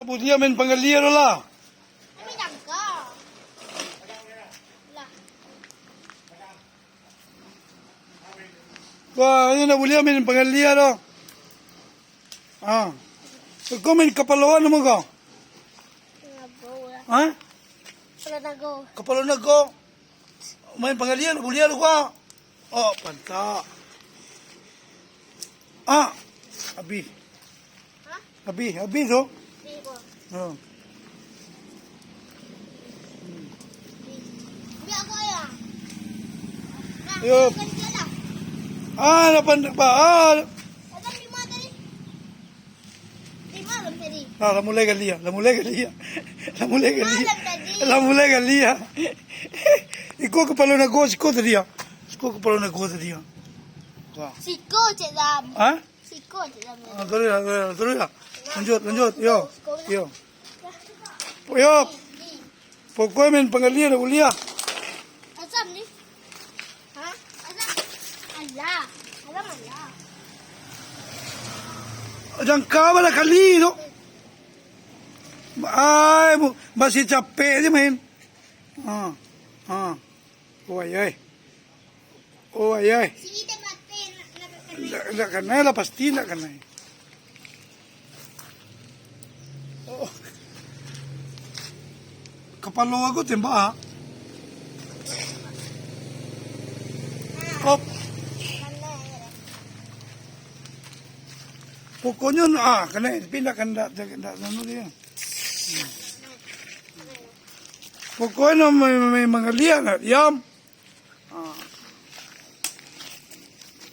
Pudia main pangalian lah. Kami jangka. Lah. Wah, ini nak boleh main pangalian lah. Ah, kau main kapalawan mo kau? Ha? Nago. Kapalawan na kau. Main pangalian, boleh lah kau. Oh, pantak. Ah, habis. Ha? Habis tu. Ibo. Oh. Biar aku ya. Nah, Yup. kan dia lah. Ah, dapat pa. Ah, Ada 5 tadi. 5 belum tadi. ah, la mulai galia. Malam tadi. La mulai galia. Iko kapalawan na kau, iko tadi ya. Iko kapalawan na kau tadi ya. Wah. Siko cek dam. Ah? Siko cek dam. Ah, terus lah. Lanjut. Yo. Yo. Pokoknya main pangalian boleh ya. Asam ni. Ha? Asam. Allah. Alam Allah. Jangan kau lah kali tu. Ay, masih capek je main. Oh ay. Sini dia mati Tak kena lah, pasti tak kena. Oh. Kepala aku tembak. Oh, pokoknya kena pindahkan tak dia. Pokoknya may mangalian yam.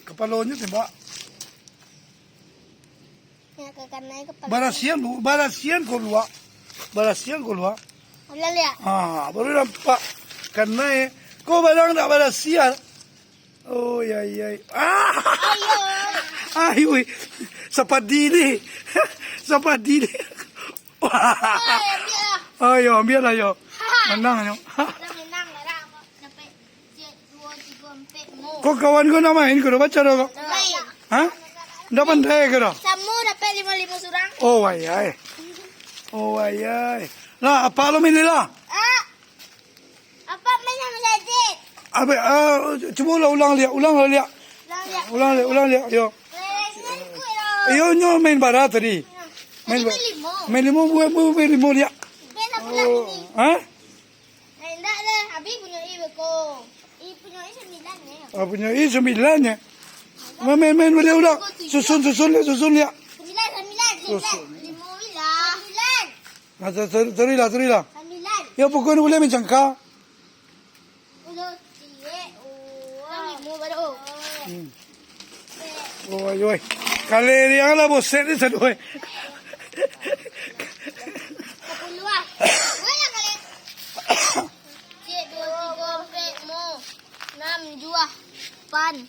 Kepala niya tembak. Yang kekanai kepala. Barasian ko luwa. Allah lihat. Baru nampak kena ko balang tak barasian. Oh yay. Ayo. Ay, sapadili. Ayo, ambil lah yo. Menang yo. Dah menang lah. Dapat 2, 3, 4 mo. Kau kawan ko na main ko baca ro. Baik. Ha? Nda pandai ko ro. Samu dapat 5 surang. Oh ay. Nah, apa lo minila? Apa main yang menjajit? Abe, cuba ulang lihat. Ulang lihat. Yo. Yo nyo main barat tadi. Main limo lihat. Bela pula ini. Ha? Enggak lah. Habis punya ibu ko. Punya 9 ni. Punya 9 nya. Main udah. Susun lihat. 9. 5 Teri lah. 9. Ya pokoknya boleh mencangka. Udah tiye. Lima baru. Oi. Kali yang lah bosan ni satu. 10 ah. Mana kali? 1, 2, 3, 4, 5, 6, 8.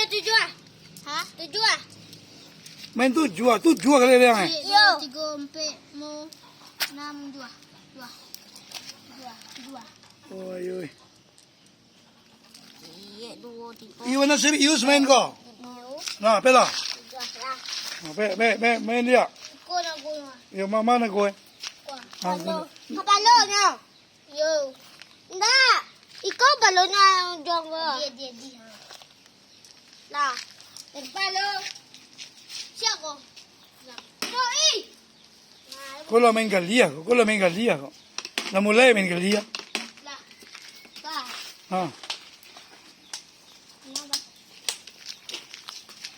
7 ah. Ha? 7 ah. Main tujuh kali yang ni. 3, 4, 5, 6, 2. Oi. Iya, 2, 3. Iwan na serius main ko. Nah, pela. Main dia. Ko na ko. Yo mama na ko. Kapalo na. Yo. Enggak. Ikaw balo na yung dong ko. Dia. Lah. Palo. Siya ko. Ko la main galia ko. Na mulai main galia. Lah. Ka. Ha. Kenapa?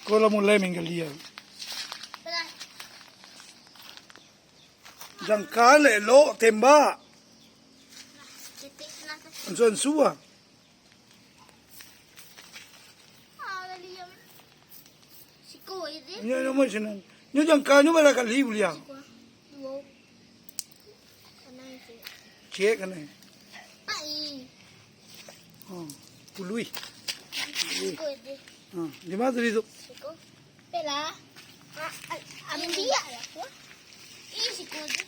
Ko la mulai main galia. Tara. Jangkale lo tembak. Titik na sa. Ansuan suwa. Dali yan. Siko ide. Nyo mo sinan. Nyo jangka nyo bala kali bulia. Duo. Kanay si. Cek kan ni. Ai. Pului. Siko ide. Di mana tadi tu? Siko. Pela. Amin dia ya. Siko ide.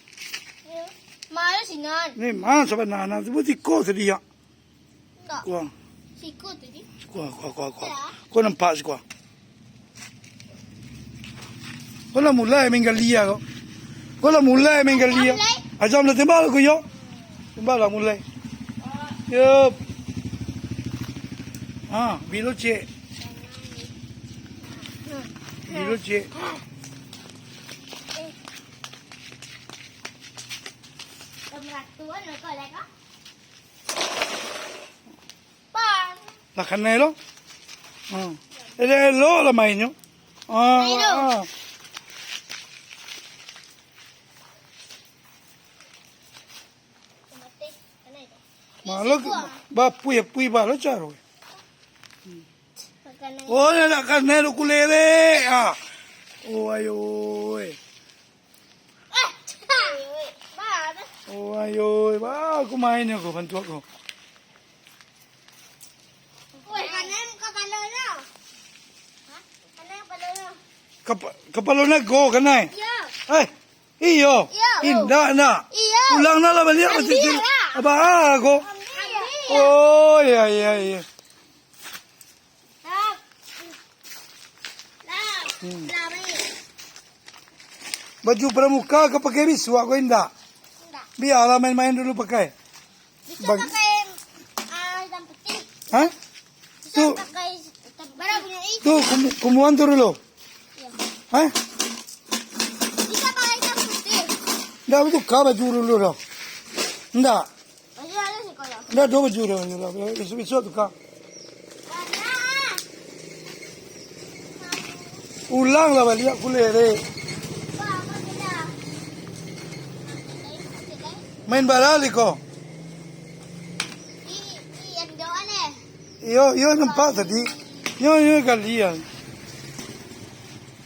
Malas ingat. Ni mana sahabat nana tu buat ikut tadi ya. Tak. Kuang. Siko tadi. Kuah. Kau nampak sih kuah. Kau lah mulai main galia kau. Kau lah mulai main kali ya. Ajam lah tembak aku yo. Tembak lah mulai. Yup. Bilo cik. Bilo cik. Pemratuan lo kau leka. Pan. Lah kanai lo. Lo lah main yo. Malu ba pui ba lo caro. Oh nak kanai lo kulele. Oh ayo. Oh ayo, ba aku main aku bantu aku. Woi, kanan kepala lo. Kanan kepala lo. Kepala nak go kanai. Yo. Iyo. Iyo. Indah nak. Iyo. Ulang na lah balik macam tu. lah. Apa aku? Ambil. Oh ya. Lam. Lam ni. Baju pramuka kau pakai bisu aku indah. Enggak. Biarlah main-main dulu pakai. Bisa pakai hitam putih. Hah? Bisa Tu, pakai hitam baru punya itu. tu kumuan tu dulu. Ya. Hah? Bisa pakai hitam putih. Dah betul kau baju dulu dah. Ndak. Baju ada sih kalau. Dah dua baju dah. Besok tu kau. Mana? Ulang lah balik aku lere. Apa kita? Main barali kau. Yang doa ni. Yo nampak tadi. Yo kalian.